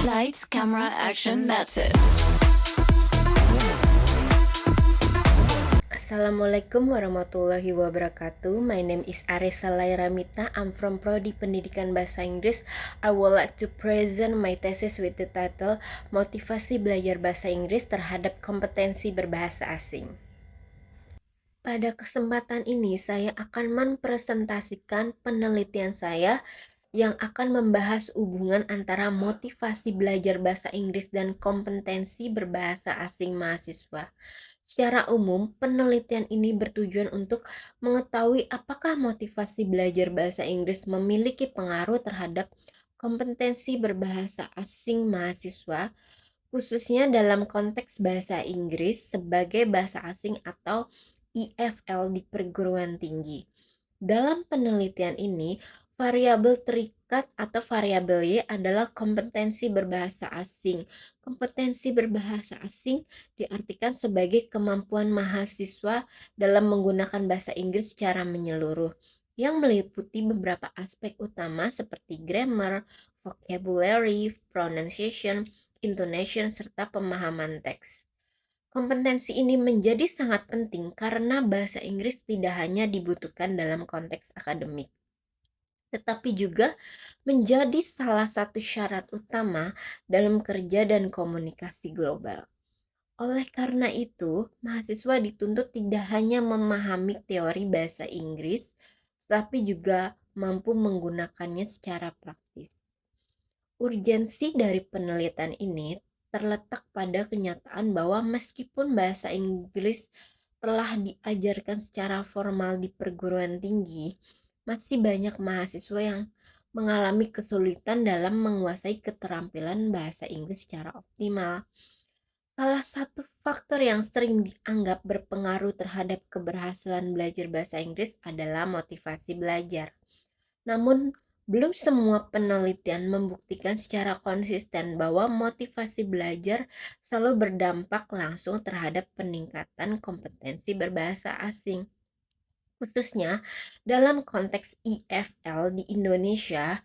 Lights, camera, action, that's it. Assalamualaikum warahmatullahi wabarakatuh. My name is Arisa Lairamita. I'm from Prodi Pendidikan Bahasa Inggris. I would like to present my thesis with the title Motivasi Belajar Bahasa Inggris Terhadap Kompetensi Berbahasa Asing. Pada kesempatan ini saya akan mempresentasikan penelitian saya yang akan membahas hubungan antara motivasi belajar bahasa Inggris dan kompetensi berbahasa asing mahasiswa. Secara umum, penelitian ini bertujuan untuk mengetahui apakah motivasi belajar bahasa Inggris memiliki pengaruh terhadap kompetensi berbahasa asing mahasiswa, khususnya dalam konteks bahasa Inggris sebagai bahasa asing atau EFL di perguruan tinggi. Dalam penelitian ini, variabel terikat atau variabel Y adalah kompetensi berbahasa asing. Kompetensi berbahasa asing diartikan sebagai kemampuan mahasiswa dalam menggunakan bahasa Inggris secara menyeluruh, yang meliputi beberapa aspek utama seperti grammar, vocabulary, pronunciation, intonation, serta pemahaman teks. Kompetensi ini menjadi sangat penting karena bahasa Inggris tidak hanya dibutuhkan dalam konteks akademik, tetapi juga menjadi salah satu syarat utama dalam kerja dan komunikasi global. Oleh karena itu, mahasiswa dituntut tidak hanya memahami teori bahasa Inggris, tetapi juga mampu menggunakannya secara praktis. Urgensi dari penelitian ini terletak pada kenyataan bahwa meskipun bahasa Inggris telah diajarkan secara formal di perguruan tinggi, masih banyak mahasiswa yang mengalami kesulitan dalam menguasai keterampilan bahasa Inggris secara optimal. Salah satu faktor yang sering dianggap berpengaruh terhadap keberhasilan belajar bahasa Inggris adalah motivasi belajar. Namun, belum semua penelitian membuktikan secara konsisten bahwa motivasi belajar selalu berdampak langsung terhadap peningkatan kompetensi berbahasa asing. Khususnya dalam konteks EFL di Indonesia.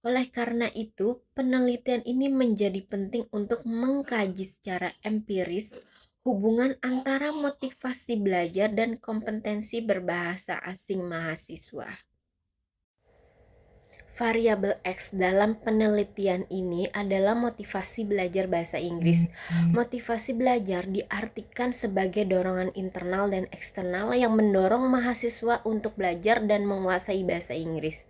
Oleh karena itu, penelitian ini menjadi penting untuk mengkaji secara empiris hubungan antara motivasi belajar dan kompetensi berbahasa asing mahasiswa. Variabel X dalam penelitian ini adalah motivasi belajar bahasa Inggris. Motivasi belajar diartikan sebagai dorongan internal dan eksternal yang mendorong mahasiswa untuk belajar dan menguasai bahasa Inggris.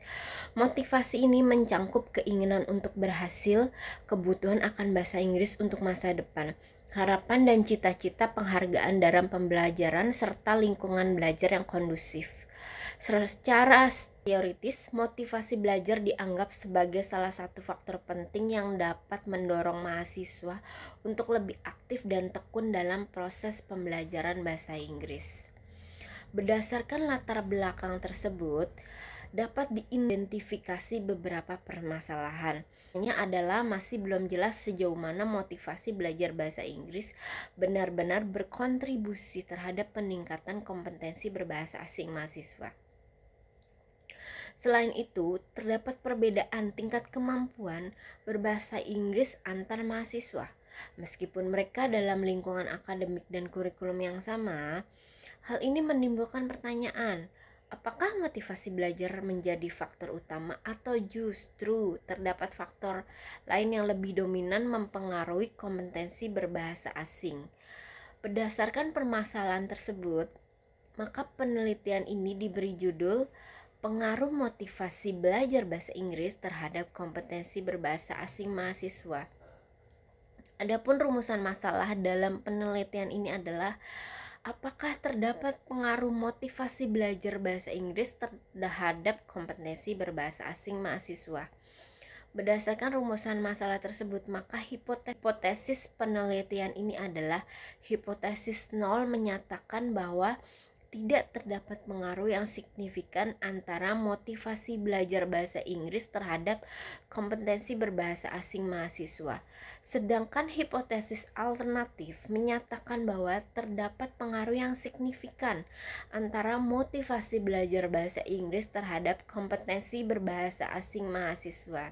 Motivasi ini mencangkup keinginan untuk berhasil, kebutuhan akan bahasa Inggris untuk masa depan, harapan dan cita-cita penghargaan dalam pembelajaran, serta lingkungan belajar yang kondusif. Secara teoritis, motivasi belajar dianggap sebagai salah satu faktor penting yang dapat mendorong mahasiswa untuk lebih aktif dan tekun dalam proses pembelajaran bahasa Inggris. Berdasarkan latar belakang tersebut, dapat diidentifikasi beberapa permasalahan. Yang adalah masih belum jelas sejauh mana motivasi belajar bahasa Inggris benar-benar berkontribusi terhadap peningkatan kompetensi berbahasa asing mahasiswa. Selain itu, terdapat perbedaan tingkat kemampuan berbahasa Inggris antar mahasiswa. Meskipun mereka dalam lingkungan akademik dan kurikulum yang sama, hal ini menimbulkan pertanyaan, apakah motivasi belajar menjadi faktor utama atau justru terdapat faktor lain yang lebih dominan mempengaruhi kompetensi berbahasa asing? Berdasarkan permasalahan tersebut, maka penelitian ini diberi judul Pengaruh Motivasi Belajar Bahasa Inggris Terhadap Kompetensi Berbahasa Asing Mahasiswa. Adapun rumusan masalah dalam penelitian ini adalah apakah terdapat pengaruh motivasi belajar bahasa Inggris terhadap kompetensi berbahasa asing mahasiswa. Berdasarkan rumusan masalah tersebut, maka hipotesis penelitian ini adalah hipotesis 0 menyatakan bahwa tidak terdapat pengaruh yang signifikan antara motivasi belajar bahasa Inggris terhadap kompetensi berbahasa asing mahasiswa. Sedangkan hipotesis alternatif menyatakan bahwa terdapat pengaruh yang signifikan antara motivasi belajar bahasa Inggris terhadap kompetensi berbahasa asing mahasiswa.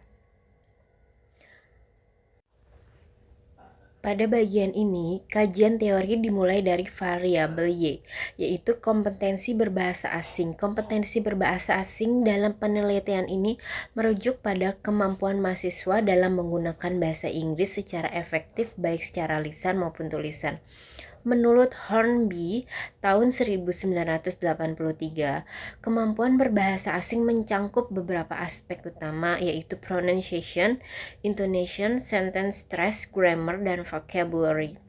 Pada bagian ini, kajian teori dimulai dari variabel Y, yaitu kompetensi berbahasa asing. Kompetensi berbahasa asing dalam penelitian ini merujuk pada kemampuan mahasiswa dalam menggunakan bahasa Inggris secara efektif baik secara lisan maupun tulisan. Menurut Hornby tahun 1983, kemampuan berbahasa asing mencangkup beberapa aspek utama yaitu pronunciation, intonation, sentence stress, grammar, dan vocabulary.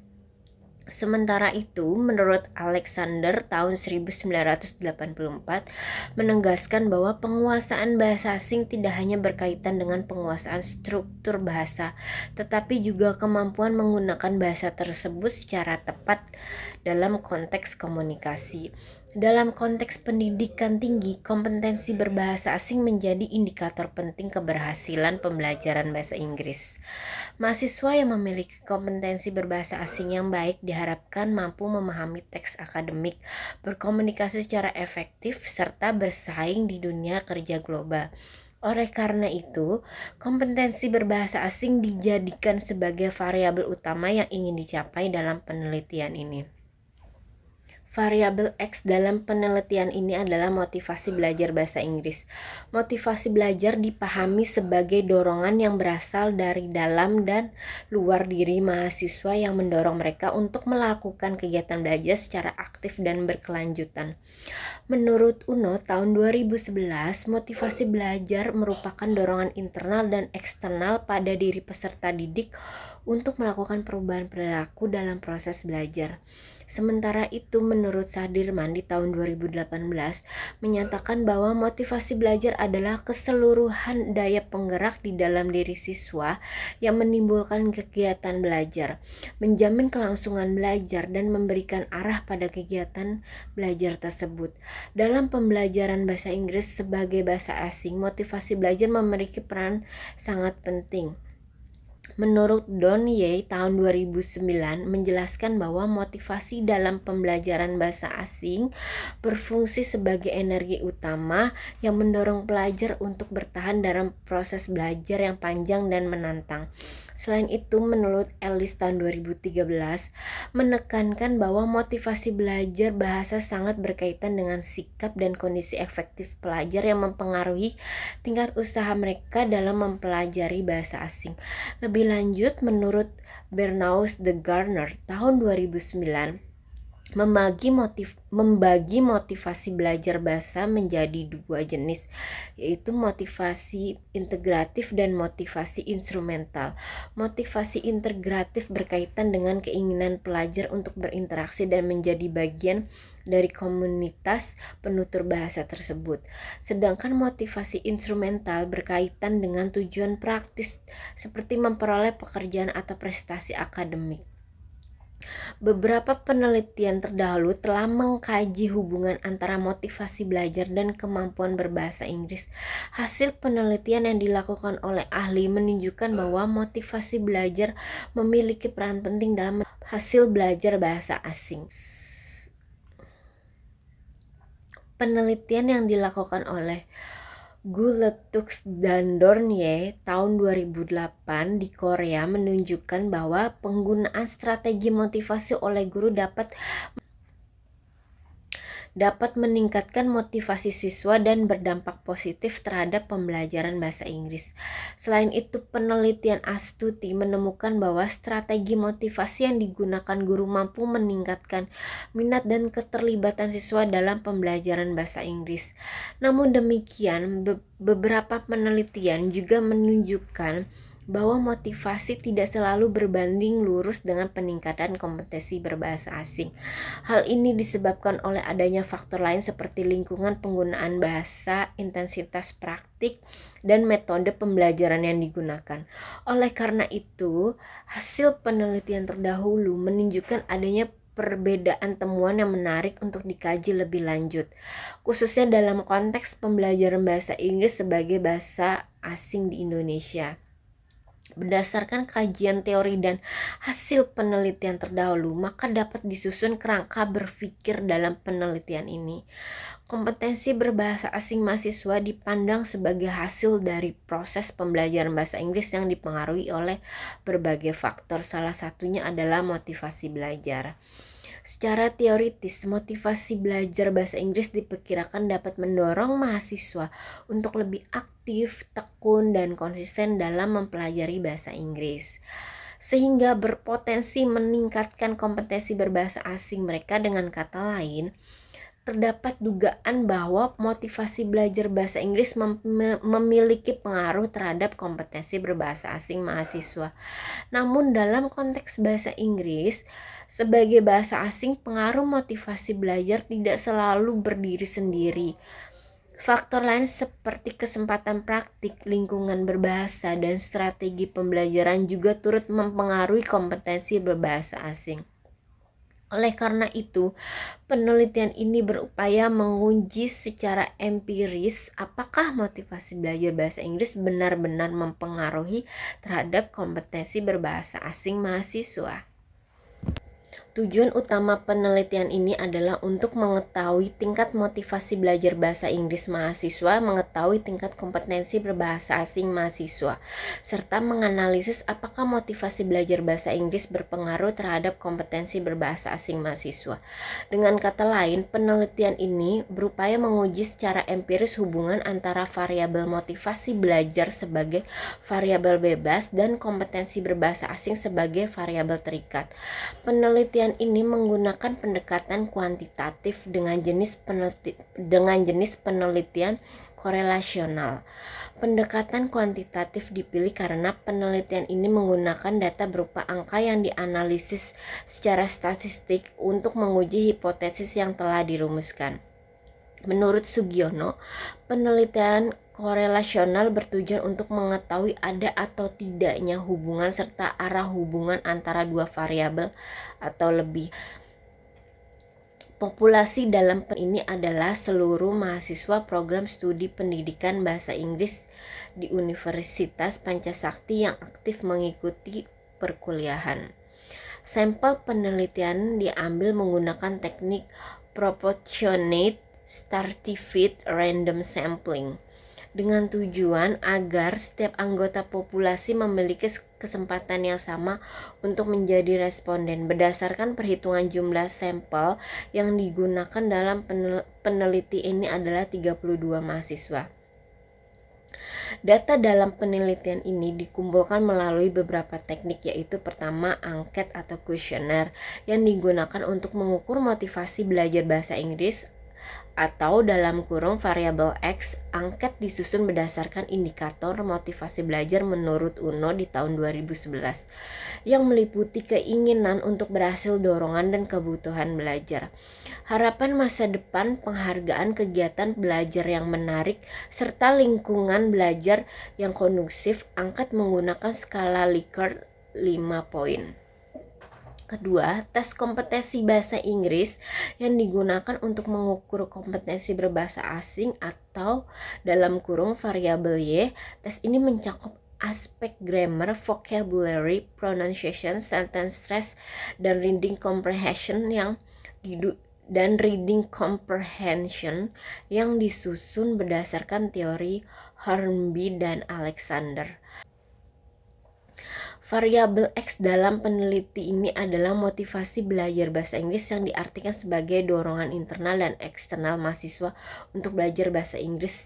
Sementara itu, menurut Alexander tahun 1984 menegaskan bahwa penguasaan bahasa asing tidak hanya berkaitan dengan penguasaan struktur bahasa, tetapi juga kemampuan menggunakan bahasa tersebut secara tepat dalam konteks komunikasi. Dalam konteks pendidikan tinggi, kompetensi berbahasa asing menjadi indikator penting keberhasilan pembelajaran bahasa Inggris. Mahasiswa yang memiliki kompetensi berbahasa asing yang baik diharapkan mampu memahami teks akademik, berkomunikasi secara efektif, serta bersaing di dunia kerja global. Oleh karena itu, kompetensi berbahasa asing dijadikan sebagai variabel utama yang ingin dicapai dalam penelitian ini. Variabel X dalam penelitian ini adalah motivasi belajar bahasa Inggris. Motivasi belajar dipahami sebagai dorongan yang berasal dari dalam dan luar diri mahasiswa yang mendorong mereka untuk melakukan kegiatan belajar secara aktif dan berkelanjutan. Menurut UNO tahun 2011, motivasi belajar merupakan dorongan internal dan eksternal pada diri peserta didik untuk melakukan perubahan perilaku dalam proses belajar. Sementara itu, menurut Sadirman di tahun 2018 menyatakan bahwa motivasi belajar adalah keseluruhan daya penggerak di dalam diri siswa yang menimbulkan kegiatan belajar, menjamin kelangsungan belajar, dan memberikan arah pada kegiatan belajar tersebut. Dalam pembelajaran bahasa Inggris sebagai bahasa asing, motivasi belajar memiliki peran sangat penting. Menurut Don Ye tahun 2009 menjelaskan bahwa motivasi dalam pembelajaran bahasa asing berfungsi sebagai energi utama yang mendorong pelajar untuk bertahan dalam proses belajar yang panjang dan menantang. Selain itu, menurut Ellis tahun 2013 menekankan bahwa motivasi belajar bahasa sangat berkaitan dengan sikap dan kondisi efektif pelajar yang mempengaruhi tingkat usaha mereka dalam mempelajari bahasa asing. Lebih lanjut, menurut Bernaus de Garner tahun 2009 membagi motivasi belajar bahasa menjadi dua jenis, yaitu motivasi integratif dan motivasi instrumental. Motivasi integratif berkaitan dengan keinginan pelajar untuk berinteraksi dan menjadi bagian dari komunitas penutur bahasa tersebut. Sedangkan motivasi instrumental berkaitan dengan tujuan praktis seperti memperoleh pekerjaan atau prestasi akademik. Beberapa penelitian terdahulu telah mengkaji hubungan antara motivasi belajar dan kemampuan berbahasa Inggris. Hasil penelitian yang dilakukan oleh ahli menunjukkan bahwa motivasi belajar memiliki peran penting dalam hasil belajar bahasa asing. Penelitian yang dilakukan oleh Guletux dan Dornier tahun 2008 di Korea menunjukkan bahwa penggunaan strategi motivasi oleh guru dapat meningkatkan motivasi siswa dan berdampak positif terhadap pembelajaran bahasa Inggris. Selain itu, penelitian Astuti menemukan bahwa strategi motivasi yang digunakan guru mampu meningkatkan minat dan keterlibatan siswa dalam pembelajaran bahasa Inggris. Namun demikian, beberapa penelitian juga menunjukkan bahwa motivasi tidak selalu berbanding lurus dengan peningkatan kompetensi berbahasa asing. Hal ini disebabkan oleh adanya faktor lain seperti lingkungan penggunaan bahasa, intensitas praktik, dan metode pembelajaran yang digunakan. Oleh karena itu, hasil penelitian terdahulu menunjukkan adanya perbedaan temuan yang menarik untuk dikaji lebih lanjut, khususnya dalam konteks pembelajaran bahasa Inggris sebagai bahasa asing di Indonesia. Berdasarkan kajian teori dan hasil penelitian terdahulu, maka dapat disusun kerangka berpikir dalam penelitian ini. Kompetensi berbahasa asing mahasiswa dipandang sebagai hasil dari proses pembelajaran bahasa Inggris yang dipengaruhi oleh berbagai faktor. Salah satunya adalah motivasi belajar. Secara teoritis, motivasi belajar bahasa Inggris diperkirakan dapat mendorong mahasiswa untuk lebih aktif, tekun, dan konsisten dalam mempelajari bahasa Inggris, sehingga berpotensi meningkatkan kompetensi berbahasa asing mereka. Dengan kata lain, terdapat dugaan bahwa motivasi belajar bahasa Inggris memiliki pengaruh terhadap kompetensi berbahasa asing mahasiswa. Namun dalam konteks bahasa Inggris sebagai bahasa asing, pengaruh motivasi belajar tidak selalu berdiri sendiri. Faktor lain seperti kesempatan praktik, lingkungan berbahasa, dan strategi pembelajaran juga turut mempengaruhi kompetensi berbahasa asing. Oleh karena itu, penelitian ini berupaya menguji secara empiris apakah motivasi belajar bahasa Inggris benar-benar mempengaruhi terhadap kompetensi berbahasa asing mahasiswa. Tujuan utama penelitian ini adalah untuk mengetahui tingkat motivasi belajar bahasa Inggris mahasiswa, mengetahui tingkat kompetensi berbahasa asing mahasiswa, serta menganalisis apakah motivasi belajar bahasa Inggris berpengaruh terhadap kompetensi berbahasa asing mahasiswa. Dengan kata lain, penelitian ini berupaya menguji secara empiris hubungan antara variabel motivasi belajar sebagai variabel bebas dan kompetensi berbahasa asing sebagai variabel terikat. Penelitian ini menggunakan pendekatan kuantitatif dengan jenis penelitian korelasional. Pendekatan kuantitatif dipilih karena penelitian ini menggunakan data berupa angka yang dianalisis secara statistik untuk menguji hipotesis yang telah dirumuskan. Menurut Sugiono, penelitian korelasional bertujuan untuk mengetahui ada atau tidaknya hubungan serta arah hubungan antara dua variabel atau lebih. Populasi dalam ini adalah seluruh mahasiswa program studi pendidikan bahasa Inggris di Universitas Pancasakti yang aktif mengikuti perkuliahan. Sampel penelitian diambil menggunakan teknik proportionate stratified random sampling dengan tujuan agar setiap anggota populasi memiliki kesempatan yang sama untuk menjadi responden. Berdasarkan perhitungan jumlah sampel yang digunakan dalam peneliti ini adalah 32 mahasiswa. Data dalam penelitian ini dikumpulkan melalui beberapa teknik, yaitu pertama, angket atau kuesioner yang digunakan untuk mengukur motivasi belajar bahasa Inggris atau dalam kurung variabel X. Angket disusun berdasarkan indikator motivasi belajar menurut UNO di tahun 2011 yang meliputi keinginan untuk berhasil, dorongan, dan kebutuhan belajar, harapan masa depan, penghargaan, kegiatan belajar yang menarik, serta lingkungan belajar yang kondusif. Angket menggunakan skala Likert 5 poin. Kedua, tes kompetensi bahasa Inggris yang digunakan untuk mengukur kompetensi berbahasa asing atau dalam kurung variabel Y. Tes ini mencakup aspek grammar, vocabulary, pronunciation, sentence stress, dan reading comprehension yang disusun berdasarkan teori Hornby dan Alexander. Variabel X dalam peneliti ini adalah motivasi belajar bahasa Inggris yang diartikan sebagai dorongan internal dan eksternal mahasiswa untuk belajar bahasa Inggris.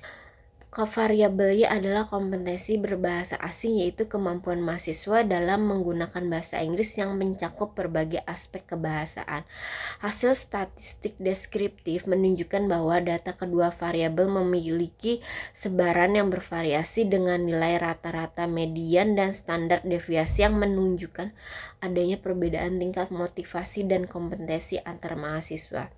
Variabel Y adalah kompetensi berbahasa asing, yaitu kemampuan mahasiswa dalam menggunakan bahasa Inggris yang mencakup berbagai aspek kebahasaan. Hasil statistik deskriptif menunjukkan bahwa data kedua variabel memiliki sebaran yang bervariasi dengan nilai rata-rata, median, dan standar deviasi yang menunjukkan adanya perbedaan tingkat motivasi dan kompetensi antar mahasiswa.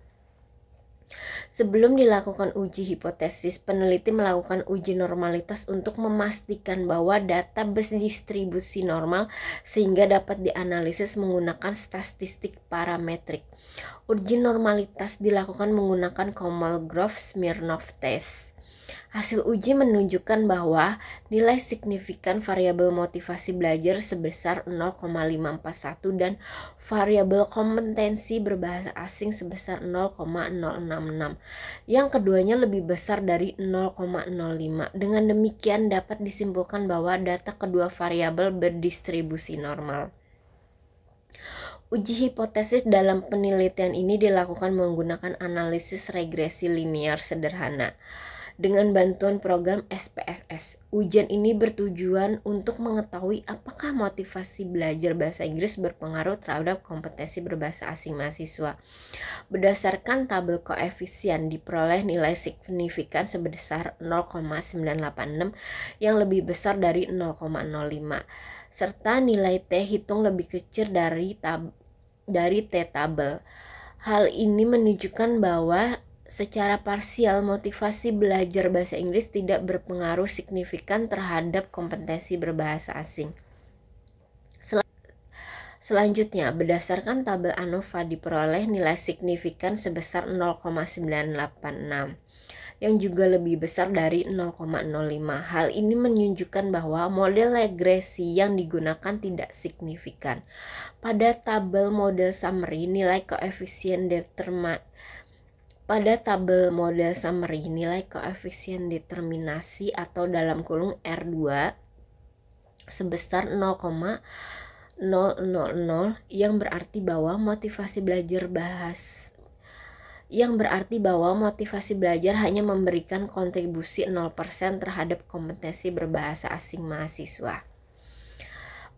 Sebelum dilakukan uji hipotesis, peneliti melakukan uji normalitas untuk memastikan bahwa data berdistribusi normal sehingga dapat dianalisis menggunakan statistik parametrik. Uji normalitas dilakukan menggunakan Kolmogorov-Smirnov test. Hasil uji menunjukkan bahwa nilai signifikan variabel motivasi belajar sebesar 0,541 dan variabel kompetensi berbahasa asing sebesar 0,066. Yang keduanya lebih besar dari 0,05. Dengan demikian dapat disimpulkan bahwa data kedua variabel berdistribusi normal. Uji hipotesis dalam penelitian ini dilakukan menggunakan analisis regresi linear sederhana. Dengan bantuan program SPSS, ujian ini bertujuan untuk mengetahui apakah motivasi belajar bahasa Inggris berpengaruh terhadap kompetensi berbahasa asing mahasiswa. Berdasarkan tabel koefisien, diperoleh nilai signifikan sebesar 0,986 yang lebih besar dari 0,05, serta nilai T hitung lebih kecil dari T tabel. Hal ini menunjukkan bahwa secara parsial motivasi belajar bahasa Inggris tidak berpengaruh signifikan terhadap kompetensi berbahasa asing. Selanjutnya, berdasarkan tabel ANOVA diperoleh nilai signifikan sebesar 0,986 yang juga lebih besar dari 0,05. Hal ini menunjukkan bahwa model regresi yang digunakan tidak signifikan. Pada tabel model summary, nilai koefisien determinasi atau dalam kurung R2 sebesar 0,000 yang berarti bahwa motivasi belajar hanya memberikan kontribusi 0% terhadap kompetensi berbahasa asing mahasiswa.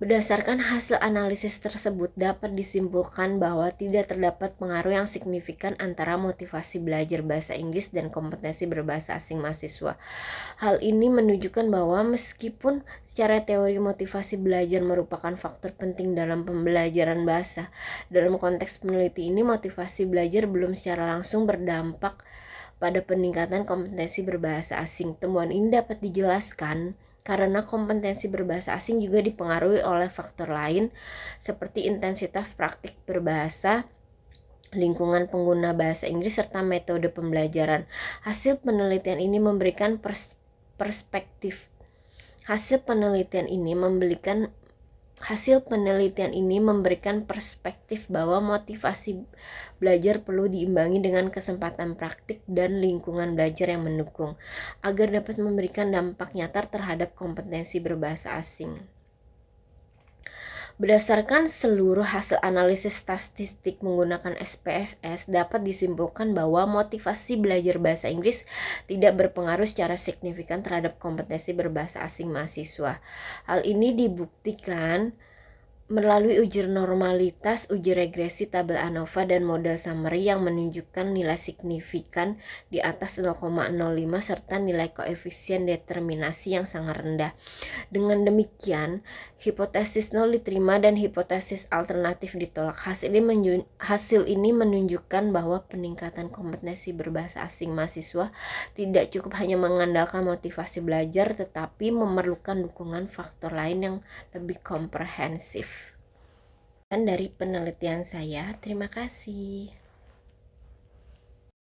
Berdasarkan hasil analisis tersebut dapat disimpulkan bahwa tidak terdapat pengaruh yang signifikan antara motivasi belajar bahasa Inggris dan kompetensi berbahasa asing mahasiswa. Hal ini menunjukkan bahwa meskipun secara teori motivasi belajar merupakan faktor penting dalam pembelajaran bahasa, dalam konteks peneliti ini motivasi belajar belum secara langsung berdampak pada peningkatan kompetensi berbahasa asing. Temuan ini dapat dijelaskan karena kompetensi berbahasa asing juga dipengaruhi oleh faktor lain seperti intensitas praktik berbahasa, lingkungan pengguna bahasa Inggris, serta metode pembelajaran. Hasil penelitian ini memberikan perspektif bahwa motivasi belajar perlu diimbangi dengan kesempatan praktik dan lingkungan belajar yang mendukung agar dapat memberikan dampak nyata terhadap kompetensi berbahasa asing. Berdasarkan seluruh hasil analisis statistik menggunakan SPSS, dapat disimpulkan bahwa motivasi belajar bahasa Inggris tidak berpengaruh secara signifikan terhadap kompetensi berbahasa asing mahasiswa. Hal ini dibuktikan melalui uji normalitas, uji regresi, tabel ANOVA, dan model summary yang menunjukkan nilai signifikan di atas 0,05 serta nilai koefisien determinasi yang sangat rendah. Dengan demikian, hipotesis nol diterima dan hipotesis alternatif ditolak. Hasil ini menunjukkan bahwa peningkatan kompetensi berbahasa asing mahasiswa tidak cukup hanya mengandalkan motivasi belajar, tetapi memerlukan dukungan faktor lain yang lebih komprehensif. Dari penelitian saya, terima kasih.